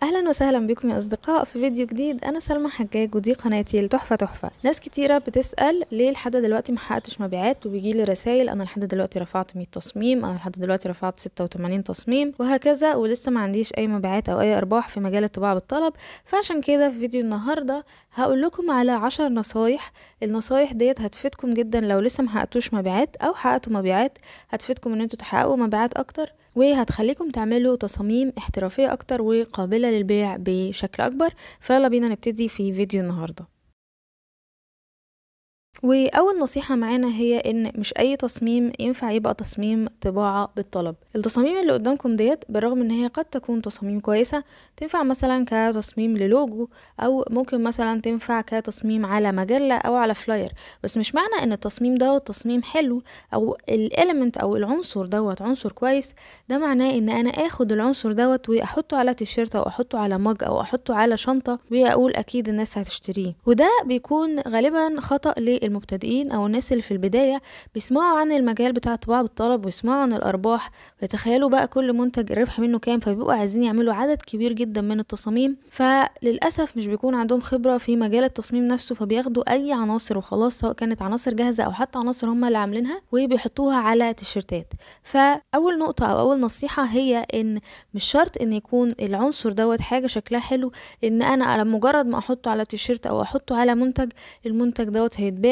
اهلا وسهلا بكم يا اصدقاء في فيديو جديد. انا سلمى حجاج ودي قناتي التحفه تحفه. ناس كتيره بتسال ليه لحد دلوقتي ما حققتش مبيعات، وبيجي لي رسائل انا لحد دلوقتي رفعت 100 تصميم، انا لحد دلوقتي رفعت 86 تصميم وهكذا، ولسه ما عنديش اي مبيعات او اي ارباح في مجال الطباعه بالطلب. فعشان كده في فيديو النهارده هقول لكم على 10 نصايح. النصايح ديت هتفيدكم جدا لو لسه ما حققتوش مبيعات او حققتوا مبيعات، هتفيدكم ان انتوا تحققوا مبيعات اكتر، وهتخليكم تعملوا تصاميم احترافية اكتر وقابلة للبيع بشكل اكبر. فيلا بينا نبتدي في فيديو النهاردة. واول نصيحة معانا هي ان مش اي تصميم ينفع يبقى تصميم طباعة بالطلب. التصاميم اللي قدامكم ديت بالرغم ان هي قد تكون تصاميم كويسة، تنفع مثلا كتصميم للوجو، او ممكن مثلا تنفع كتصميم على مجلة او على فلاير، بس مش معنى ان التصميم دوت تصميم حلو او الاليمنت او العنصر دوت عنصر كويس ده معناه ان انا اخد العنصر دوت واحطه على تيشيرت او احطه على مج او احطه على شنطة واقول اكيد الناس هتشتريه. وده بيكون غالبا خطأ المبتدئين او الناس اللي في البدايه بيسمعوا عن المجال بتاع الطباعه بالطلب ويسمعوا عن الارباح ويتخيلوا بقى كل منتج الربح منه كام، فبيبقوا عايزين يعملوا عدد كبير جدا من التصاميم، فللاسف مش بيكون عندهم خبره في مجال التصميم نفسه، فبياخدوا اي عناصر وخلاص، سواء كانت عناصر جاهزه او حتى عناصر هم اللي عاملينها وبيحطوها على تيشيرتات. فاول نقطه او اول نصيحه هي ان مش شرط ان يكون العنصر دوت حاجه شكلها حلو ان انا على مجرد ما احطه على تيشيرت او احطه على منتج المنتج دوت هيتباع.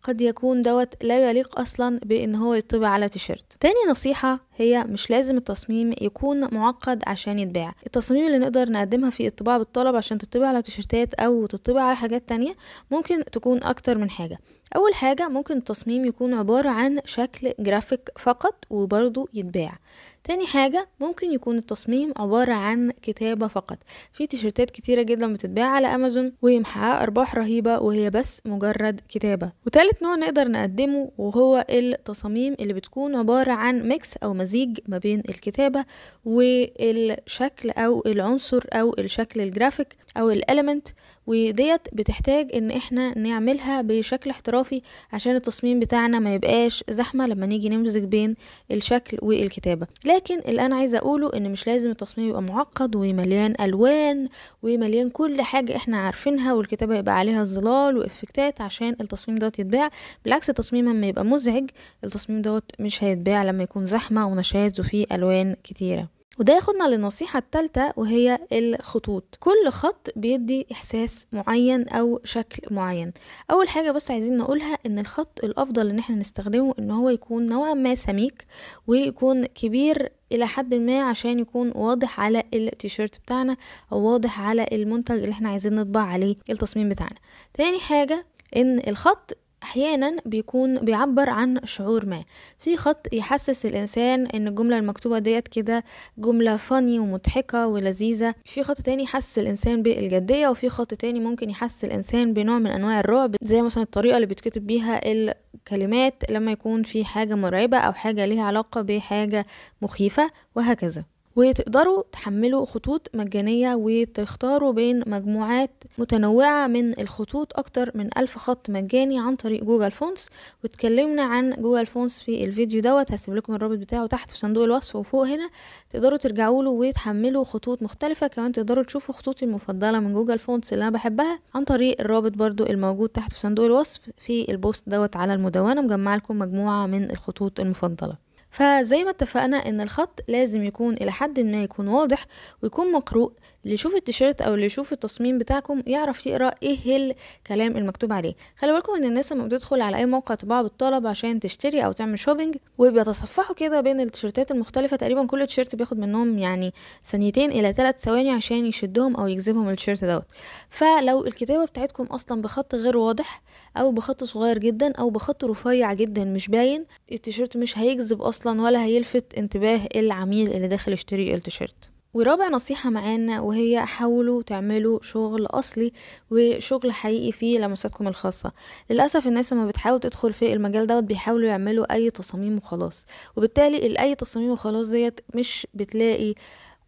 قد يكون دوت لا يليق اصلا بان هو يطبع على تيشيرت. تاني نصيحة هي مش لازم التصميم يكون معقد عشان يتباع. التصاميم اللي نقدر نقدمها في الطباعة بالطلب عشان تطبع على تيشيرتات او تطبع على حاجات تانية ممكن تكون اكتر من حاجة. اول حاجة ممكن التصميم يكون عبارة عن شكل جرافيك فقط وبرضه يتباع. تاني حاجة ممكن يكون التصميم عبارة عن كتابة فقط. في تيشيرتات كتيرة جدا بتتباع على امازون ومحققة ارباح رهيبة وهي بس مجرد كتابة. وتالت نوع نقدر نقدمه وهو التصاميم اللي بتكون عبارة عن ميكس او مزيج ما بين الكتابة والشكل او العنصر او الشكل الجرافيك او الاليمنت، وديت بتحتاج ان احنا نعملها بشكل احترافي عشان التصميم بتاعنا ما يبقاش زحمة لما نيجي نمزج بين الشكل والكتابة. لكن اللي انا عايزة اقوله ان مش لازم التصميم يبقى معقد ومليان الوان ومليان كل حاجة احنا عارفينها والكتابة يبقى عليها ظلال وافكتات عشان التصميم دوت يتباع. بالعكس التصميم لما يبقى مزعج التصميم دوت مش هيتباع لما يكون زحمة ونشاز وفيه الوان كتيرة. وده ياخدنا للنصيحة الثالثة وهي الخطوط. كل خط بيدي إحساس معين أو شكل معين. أول حاجة بس عايزين نقولها إن الخط الأفضل إن احنا نستخدمه إن هو يكون نوعا ما سميك ويكون كبير إلى حد ما عشان يكون واضح على التيشيرت بتاعنا أو واضح على المنتج اللي احنا عايزين نطبع عليه التصميم بتاعنا. تاني حاجة إن الخط احيانا بيكون بيعبر عن شعور ما. في خط يحسس الانسان ان الجملة المكتوبة ديت كده جملة فاني ومضحكة ولذيذة، في خط تاني يحسس الانسان بالجدية، وفي خط تاني ممكن يحسس الانسان بنوع من انواع الرعب، زي مثلا الطريقة اللي بيتكتب بيها الكلمات لما يكون في حاجة مرعبة او حاجة ليها علاقة بحاجة مخيفة وهكذا. وتقدروا تحملوا خطوط مجانية وتختاروا بين مجموعات متنوعة من الخطوط، أكتر من 1000 خط مجاني عن طريق جوجل فونتس. واتكلمنا عن جوجل فونتس في الفيديو دوت، هسيب لكم الرابط بتاعه تحت في صندوق الوصف وفوق هنا، تقدروا ترجعوا له وتحملوا خطوط مختلفة. كمان تقدروا تشوفوا خطوطي المفضلة من جوجل فونتس اللي أنا بحبها عن طريق الرابط برضو الموجود تحت في صندوق الوصف في البوست دوت على المدونة، مجمع لكم مجموعة من الخطوط المفضلة. فزي ما اتفقنا ان الخط لازم يكون الى حد ما يكون واضح ويكون مقروء، اللي يشوف التيشيرت او اللي يشوف التصميم بتاعكم يعرف يقرا ايه الكلام المكتوب عليه. خلي بالكم ان الناس لما بتدخل على اي موقع طباعه بالطلب عشان تشتري او تعمل شوبينج وبيتصفحوا كده بين التيشيرتات المختلفه، تقريبا كل تيشيرت بياخد منهم يعني ثانيتين الى 3 ثواني عشان يشدهم او يجذبهم التيشيرت دوت. فلو الكتابه بتاعتكم اصلا بخط غير واضح او بخط صغير جدا او بخط رفيع جدا مش باين، التيشيرت مش هيجذب اصلا ولا هيلفت انتباه العميل اللي داخل يشتري التيشيرت. ورابع نصيحة معانا وهي حاولوا تعملوا شغل أصلي وشغل حقيقي فيه لمساتكم الخاصة. للأسف الناس لما بتحاول تدخل في المجال دوت بيحاولوا يعملوا أي تصاميم وخلاص، وبالتالي الأي تصاميم وخلاص ديت مش بتلاقي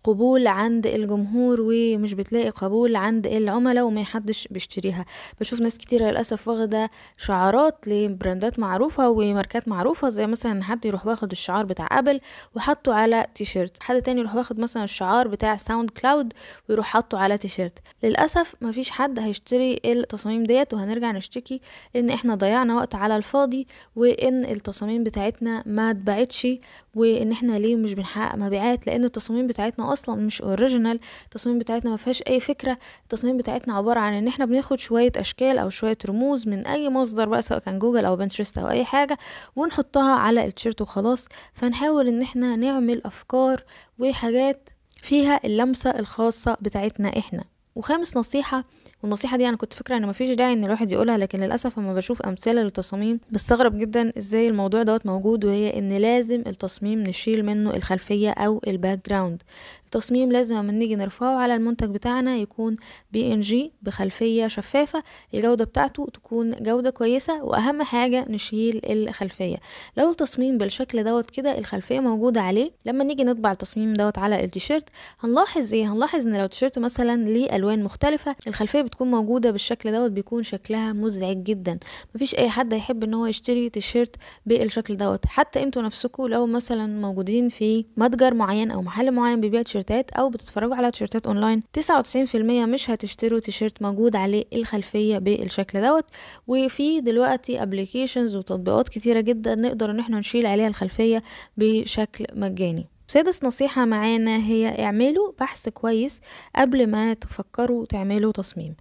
قبول عند الجمهور ومش بتلاقي قبول عند العملاء وما حدش بيشتريها. بشوف ناس كتيرة للأسف واخدة شعارات لبراندات معروفة وماركات معروفة، زي مثلا حد يروح واخد الشعار بتاع ابل وحطه على تيشيرت، حد تاني يروح واخد مثلا الشعار بتاع ساوند كلاود ويروح حطه على تيشيرت. للأسف مفيش حد هيشتري التصاميم ديت، وهنرجع نشتكي ان احنا ضيعنا وقت على الفاضي، وان التصاميم بتاعتنا ما اتباعتش، وان احنا ليه مش بنحقق مبيعات، لان التصاميم بتاعتنا اصلا مش اوريجينال. التصاميم بتاعتنا ما فيهاش اي فكره. التصاميم بتاعتنا عباره عن ان احنا بناخد شويه اشكال او شويه رموز من اي مصدر بقى، سواء كان جوجل او بنترست او اي حاجه، ونحطها على التيشيرت وخلاص. فنحاول ان احنا نعمل افكار وحاجات فيها اللمسه الخاصه بتاعتنا احنا. وخامس نصيحه، والنصيحة دي أنا كنت فاكرة إن مفيش داعي إن الواحد يقولها، لكن للأسف لما بشوف أمثلة للتصاميم بستغرب جدا إزاي الموضوع دوت موجود، وهي إن لازم التصميم نشيل منه الخلفية أو الباك جراوند. التصميم لازم لما نيجي نرفعه على المنتج بتاعنا يكون PNG بخلفية شفافة، الجودة بتاعته تكون جودة كويسة، وأهم حاجة نشيل الخلفية. لو التصميم بالشكل دوت كده الخلفية موجودة عليه، لما نيجي نطبع التصميم دوت على التيشيرت هنلاحظ إيه؟ هنلاحظ إن لو التيشيرت مثلا ليه ألوان مختلفة، الخلفية بتكون موجودة بالشكل دوت بيكون شكلها مزعج جدا. مفيش أي حد هيحب إن هو يشتري تيشيرت بالشكل دوت. حتى انتوا نفسكم لو مثلا موجودين في متجر معين أو محل معين بيبيع تيشيرتات او بتتفرجوا على تيشيرتات اونلاين، 99% مش هتشتروا تيشيرت موجود عليه الخلفية بالشكل دوت. وفي دلوقتي ابليكيشنز وتطبيقات كتيرة جدا نقدر ان احنا نشيل عليها الخلفية بشكل مجاني. سادس نصيحة معانا هي اعملوا بحث كويس قبل ما تفكروا تعملوا تصميم.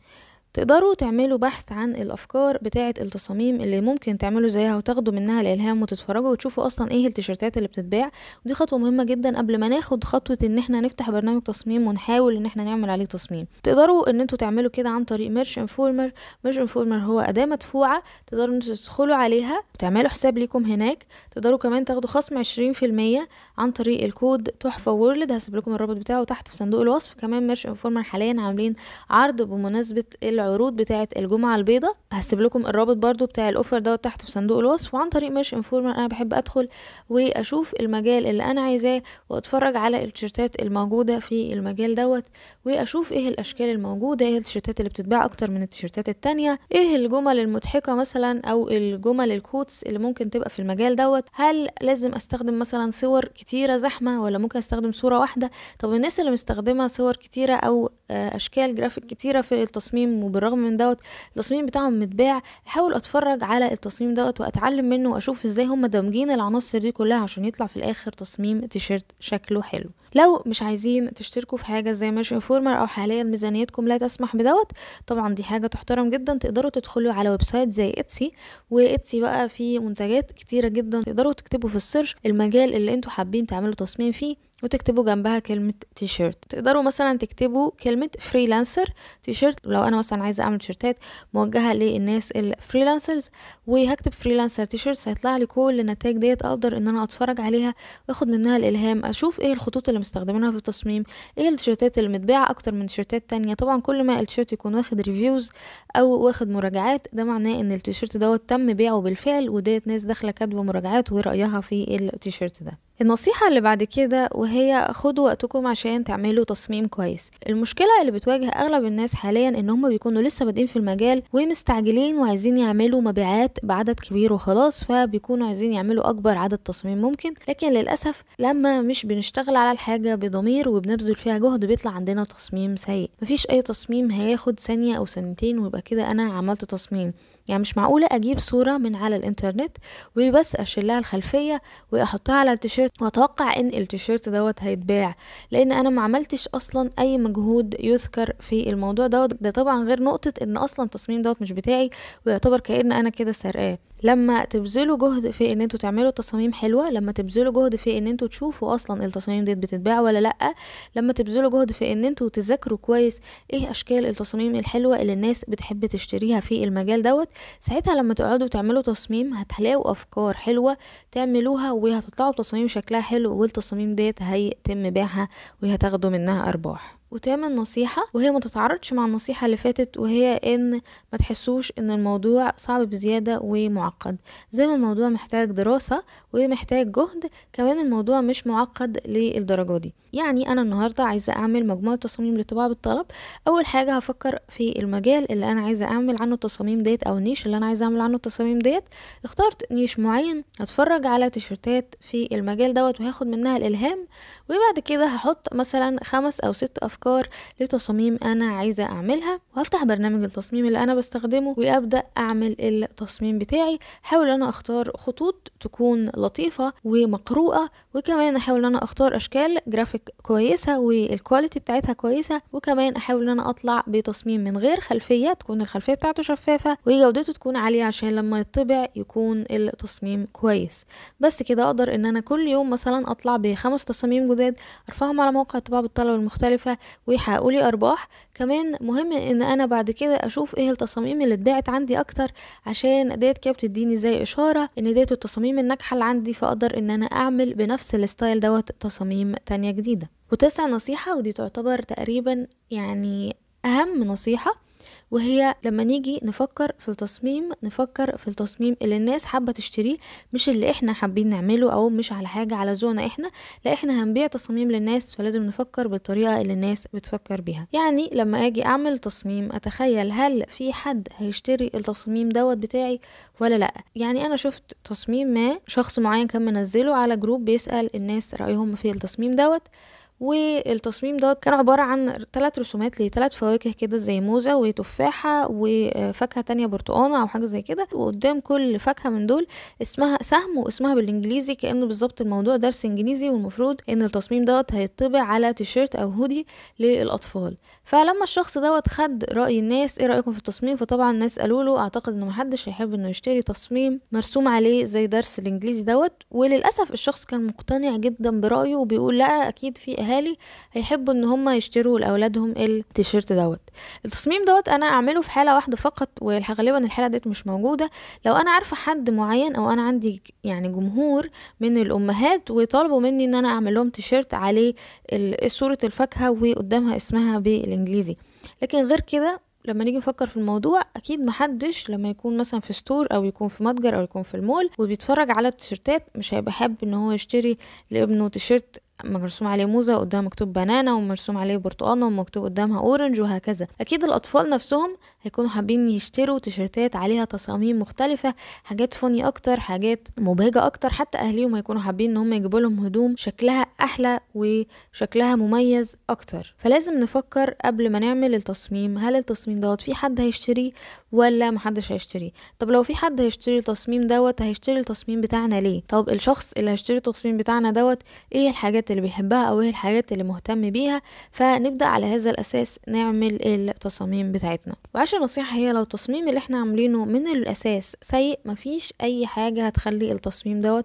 تقدروا تعملوا بحث عن الافكار بتاعه التصاميم اللي ممكن تعملوا زيها وتاخدوا منها الالهام، وتتفرجوا وتشوفوا اصلا ايه التيشيرتات اللي بتتباع. ودي خطوه مهمه جدا قبل ما ناخد خطوه ان احنا نفتح برنامج تصميم ونحاول ان احنا نعمل عليه تصميم. تقدروا ان انتوا تعملوا كده عن طريق ميرش انفورمر. ميرش انفورمر هو اداه مدفوعه، تقدروا انتوا تدخلوا عليها وتعملوا حساب ليكم هناك. تقدروا كمان تاخدوا خصم 20% عن طريق الكود تحفه وورلد، هسيب لكم الرابط بتاعه تحت في صندوق الوصف. كمان ميرش انفورمر حاليا عاملين عرض بمناسبه العروض بتاعه الجمعه البيضاء، هسيب لكم الرابط برضو بتاع الاوفر دوت تحت في صندوق الوصف. وعن طريق ميرش انفورمر انا بحب ادخل واشوف المجال اللي انا عايزاه، واتفرج على التيشيرتات الموجوده في المجال دوت، واشوف ايه الاشكال الموجوده، ايه التيشيرتات اللي بتتباع اكتر من التيشيرتات التانية، ايه الجمل المضحكه مثلا او الجمل الكوتس اللي ممكن تبقى في المجال دوت. هل لازم استخدم مثلا صور كتيره زحمه ولا ممكن استخدم صوره واحده؟ طب الناس اللي مستخدمه صور كتيره او اشكال جرافيك كتيره في التصميم وبالرغم من دوت التصميم بتاعهم متباع، احاول اتفرج على التصميم دوت واتعلم منه واشوف ازاي هم دامجين العناصر دي كلها عشان يطلع في الاخر تصميم تيشيرت شكله حلو. لو مش عايزين تشتركوا في حاجه زي ميرش انفورمر او حاليا ميزانيتكم لا تسمح بدوت، طبعا دي حاجه تحترم جدا. تقدروا تدخلوا على ويب سايت زي اتسي، واتسي بقى فيه منتجات كتيره جدا. تقدروا تكتبوا في السيرش المجال اللي انتوا حابين تعملوا تصميم فيه وتكتبوا جنبها كلمة تيشيرت. تقدروا مثلا تكتبوا كلمة فريلانسر تيشيرت، لو انا مثلا عايزة اعمل تيشيرتات موجهة للناس الفريلانسرز، وهكتب فريلانسر تيشيرت هيطلع لي كل النتائج ديت، اقدر ان انا اتفرج عليها واخد منها الالهام، اشوف ايه الخطوط اللي مستخدمينها في التصميم، ايه التيشيرتات اللي متباعة اكتر من تيشيرتات تانية. طبعا كل ما التيشيرت يكون واخد ريفيوز او واخد مراجعات، ده معناه ان التيشيرت دوت تم بيعه بالفعل، وديت ناس داخلة كاتبة مراجعات ورأيها في التيشيرت ده. النصيحة اللي بعد كده وهي خدوا وقتكم عشان تعملوا تصميم كويس. المشكلة اللي بتواجه اغلب الناس حاليا ان هم بيكونوا لسه بادئين في المجال ومستعجلين وعايزين يعملوا مبيعات بعدد كبير وخلاص، فبيكونوا عايزين يعملوا اكبر عدد تصميم ممكن. لكن للأسف لما مش بنشتغل على الحاجة بضمير وبنبذل فيها جهد بيطلع عندنا تصميم سيء. مفيش اي تصميم هياخد ثانية او ثانيتين ويبقى كده انا عملت تصميم. يعني مش معقولة اجيب صورة من على الانترنت وبس اشيلها الخلفية واحطها على التيشيرت واتوقع ان التيشيرت دوت هيتباع، لان انا ما عملتش اصلا اي مجهود يذكر في الموضوع دوت. ده طبعا غير نقطة ان اصلا التصميم دوت مش بتاعي ويعتبر كأن انا كده سرقاه. لما تبذلوا جهد في ان انتوا تعملوا تصاميم حلوة، لما تبذلوا جهد في ان انتوا تشوفوا اصلا التصاميم دي بتتباع ولا لا، لما تبذلوا جهد في ان انتوا تذاكروا كويس ايه اشكال التصاميم الحلوة اللي الناس بتحب تشتريها في المجال دوت، ساعتها لما تقعدوا تعملوا تصميم هتلاقوا افكار حلوة تعملوها وهتطلعوا بتصاميم شكلها حلو، والتصاميم ديت هيتم بيعها وهتاخدوا منها ارباح. وتامن نصيحة وهي ما تتعارضش مع النصيحة اللي فاتت، وهي ان ما تحسوش ان الموضوع صعب بزيادة ومعقد. زي ما الموضوع محتاج دراسة ومحتاج جهد، كمان الموضوع مش معقد للدرجة دي. يعني انا النهاردة عايزة اعمل مجموعة تصاميم للطباعة بالطلب. اول حاجة هفكر في المجال اللي انا عايزة اعمل عنه التصاميم ديت، او النيش اللي انا عايزة اعمل عنه التصاميم ديت. اخترت نيش معين، هتفرج على تيشرتات في المجال دوت وهاخد منها الالهام، وبعد كده هحط مثلا 5 أو 6 افكار لتصاميم انا عايزة اعملها، وهفتح برنامج التصميم اللي انا بستخدمه وابدأ اعمل التصميم بتاعي. حاول انا اختار خطوط تكون لطيفة ومقروءة، وكمان احاول انا اختار اشكال جرافيك كويسة والكواليتي بتاعتها كويسة، وكمان احاول انا اطلع بتصميم من غير خلفية، تكون الخلفية بتاعته شفافة وجودته تكون عالية عشان لما يطبع يكون التصميم كويس. بس كده اقدر ان انا كل يوم مثلا اطلع ب5 تصاميم جداد، ارفعهم على موقع الطباعة بالطلب المختلفة ويحققوا لي ارباح. كمان مهم ان انا بعد كده اشوف ايه التصاميم اللي اتباعت عندي اكتر، عشان ديت كده بتديني زي اشارة ان ديت التصاميم الناجحة اللي عندي، فاقدر ان انا اعمل بنفس الستايل دوت تصاميم تانية جديدة. وتسع نصيحة، ودي تعتبر تقريبا يعني اهم نصيحة، وهي لما نيجي نفكر في التصميم اللي الناس حابة تشتريه، مش اللي احنا حابين نعمله او مش على حاجة على ذوقنا احنا، لا احنا هنبيع تصاميم للناس، فلازم نفكر بالطريقة اللي الناس بتفكر بيها. يعني لما اجي اعمل تصميم اتخيل هل في حد هيشتري التصميم دوت بتاعي ولا لا. يعني انا شفت تصميم ما شخص معين كان منزله على جروب بيسأل الناس رأيهم في التصميم دوت، والتصميم ده كان عبارة عن 3 رسومات ل3 فواكه كده زي موزة وتفاحة وفاكهة تانية برتقانة او حاجة زي كده، وقدام كل فاكهة من دول اسمها سهم واسمها بالانجليزي، كأنه بالظبط الموضوع درس انجليزي، والمفروض ان التصميم دوت هيطبع على تيشيرت او هودي للاطفال. فلما الشخص دوت خد رأي الناس ايه رأيكم في التصميم، فطبعا الناس قالوا له اعتقد ان محدش هيحب انه يشتري تصميم مرسوم عليه زي درس الانجليزي دوت. وللاسف الشخص كان مقتنع جدا برأيه وبيقول لا اكيد في اهالي هيحبوا ان هم يشتروا لاولادهم التيشيرت دوت. التصميم دوت انا اعمله في حالة واحدة فقط، وغالبا الحالة ديت مش موجودة، لو انا عارفة حد معين او انا عندي يعني جمهور من الامهات وطالبوا مني ان انا اعمل لهم تيشيرت عليه صورة الفاكهة وقدامها اسمها بالانجليزي. لكن غير كده لما نيجي نفكر في الموضوع اكيد محدش لما يكون مثلا في ستور او يكون في متجر او يكون في المول وبيتفرج على التيشيرتات مش هيبقى حابب ان هو يشتري لابنه تيشيرت مرسوم عليه موزة قدام مكتوب بنانا ومرسوم عليه برتقانة ومكتوب قدامها اورنج وهكذا. اكيد الاطفال نفسهم هيكونوا حابين يشتروا تيشيرتات عليها تصاميم مختلفة، حاجات فوني اكتر، حاجات مبهجة اكتر، حتى اهليهم هيكونوا حابين ان هم يجيبوا لهم هدوم شكلها احلى وشكلها مميز اكتر. فلازم نفكر قبل ما نعمل التصميم، هل التصميم دوت في حد هيشتريه ولا محدش هيشتريه؟ طب لو في حد هيشتري التصميم دوت هيشتري التصميم بتاعنا ليه؟ طب الشخص اللي هيشتري التصميم بتاعنا دوت ايه الحاجات اللي بيحبها او ايه الحاجات اللي مهتم بيها، فنبدأ على هذا الاساس نعمل التصاميم بتاعتنا. وعشان نصيحة هي لو التصميم اللي احنا عاملينه من الاساس سيء، مفيش اي حاجة هتخلي التصميم دوت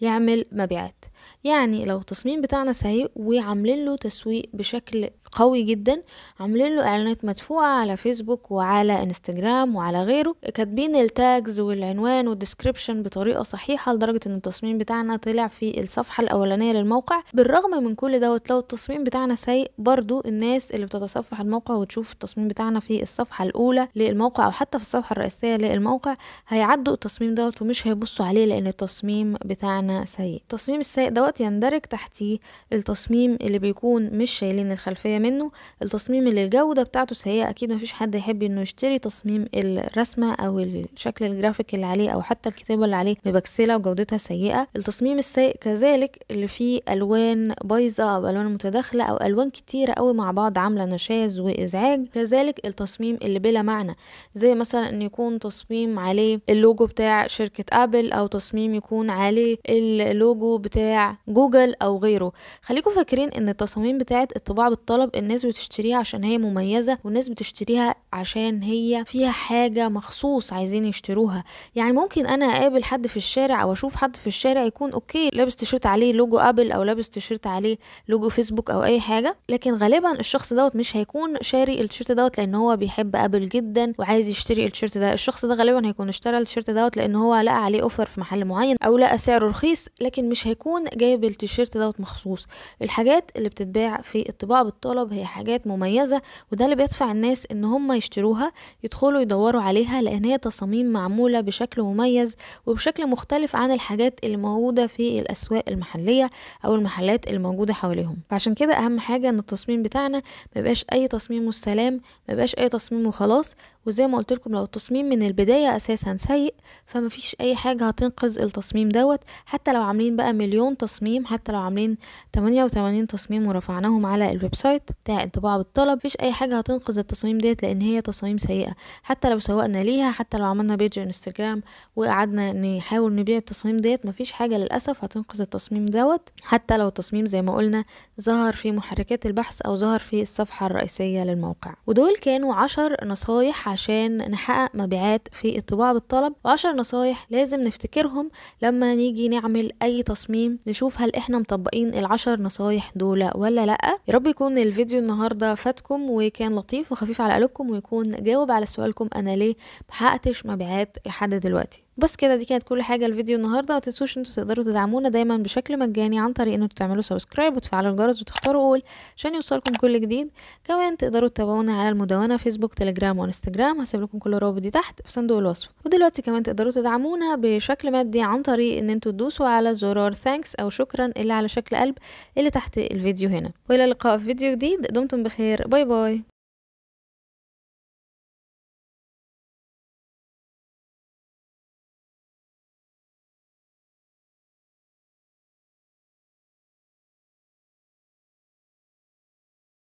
يعمل مبيعات. يعني لو التصميم بتاعنا سيء وعاملين له تسويق بشكل قوي جدا، عاملين له اعلانات مدفوعة على فيسبوك وعلى انستجرام وعلى غيره، كاتبين التاجز والعنوان والديسكريبشن بطريقة صحيحة لدرجة ان التصميم بتاعنا طلع في الصفحة الاولانية للموقع، بالرغم من كل دوت لو التصميم بتاعنا سيء، برضو الناس اللي بتتصفح الموقع وتشوف التصميم بتاعنا في الصفحة الاولى للموقع او حتى في الصفحة الرئيسية للموقع هيعدوا التصميم دوت ومش هيبصوا عليه لان التصميم بتاعنا سيء. التصميم السيء دوت يندرج تحتيه التصميم اللي بيكون مش شايلين الخلفية منه، التصميم اللي الجودة بتاعته سيئة، اكيد مفيش حد يحب انه يشتري تصميم الرسمة او الشكل الجرافيك اللي عليه او حتى الكتابة اللي عليه مبكسلة وجودتها سيئة. التصميم السيء كذلك اللي فيه الوان بايظة او الوان متداخلة او الوان كتيرة قوي مع بعض عاملة نشاز وازعاج. كذلك التصميم اللي بلا معنى، زي مثلا ان يكون تصميم عليه اللوجو بتاع شركة ابل او تصميم يكون عليه اللوجو بتاع جوجل او غيره. خليكم فاكرين ان التصاميم بتاعت الطباعة بالطلب الناس بتشتريها عشان هي مميزة، والناس بتشتريها عشان هي فيها حاجة مخصوص عايزين يشتروها. يعني ممكن انا اقابل حد في الشارع او اشوف حد في الشارع يكون اوكي لابس تيشيرت عليه لوجو ابل او لابس تيشيرت عليه لوجو فيسبوك او اي حاجة، لكن غالبا الشخص دوت مش هيكون شاري التيشيرت دوت لان هو بيحب ابل جدا وعايز يشتري التيشيرت ده. الشخص ده غالبا هيكون اشترى التيشيرت دوت لان هو لقى عليه اوفر في محل معين او لقى سعره رخيص، لكن مش هيكون جايب التيشيرت دوت مخصوص. الحاجات اللي بتتباع في الطباعة بالطلب هي حاجات مميزة، وده اللي بيدفع الناس ان هم يشتروها، يدخلوا يدوروا عليها لان هي تصاميم معمولة بشكل مميز وبشكل مختلف عن الحاجات اللي موجودة في الاسواق المحلية او المحلات اللي موجودة حواليهم. فعشان كده اهم حاجة ان التصميم بتاعنا ميبقاش اي تصميم والسلام، ميبقاش اي تصميم وخلاص. وزي ما قلت لكم لو التصميم من البداية اساسا سيء فمفيش اي حاجة هتنقذ التصميم دوت، حتى لو عاملين بقى مليون تصميم، حتى لو عاملين 88 تصميم ورفعناهم على الويب سايت بتاع الطباعة بالطلب، مفيش اي حاجة هتنقذ التصميم ديت لان هي تصاميم سيئة. حتى لو سوقنا ليها، حتى لو عملنا بيج انستجرام وقعدنا نحاول نبيع التصميم ديت، مفيش حاجة للأسف هتنقذ التصميم دوت، حتى لو التصميم زي ما قلنا ظهر في محركات البحث او ظهر في الصفحة الرئيسية للموقع. ودول كانوا 10 نصايح عشان نحقق مبيعات في الطباعة بالطلب، و10 نصايح لازم نفتكرهم لما نيجي نعمل اي تصميم، نشوف هل احنا مطبقين ال10 نصايح دول ولا لا. يا رب يكون الفيديو النهاردة فاتكم وكان لطيف وخفيف على قلوبكم، ويكون جاوب على سؤالكم انا ليه محققتش مبيعات لحد دلوقتي. بس كده دي كانت كل حاجة الفيديو النهاردة. ما تنسوش انتوا تقدروا تدعمونا دايما بشكل مجاني عن طريق ان انتوا تعملوا سبسكرايب وتفعلوا الجرس وتختاروا اول عشان يوصلكم كل جديد. كمان تقدروا تتابعونا على المدونة فيسبوك تليجرام وانستجرام، هسيب لكم كل الروابط دي تحت في صندوق الوصف. ودلوقتي كمان تقدروا تدعمونا بشكل مادي عن طريق ان انتوا تدوسوا على زرار ثانكس او شكرا اللي على شكل قلب اللي تحت الفيديو هنا. والى اللقاء في فيديو جديد، دمتم بخير، باي باي.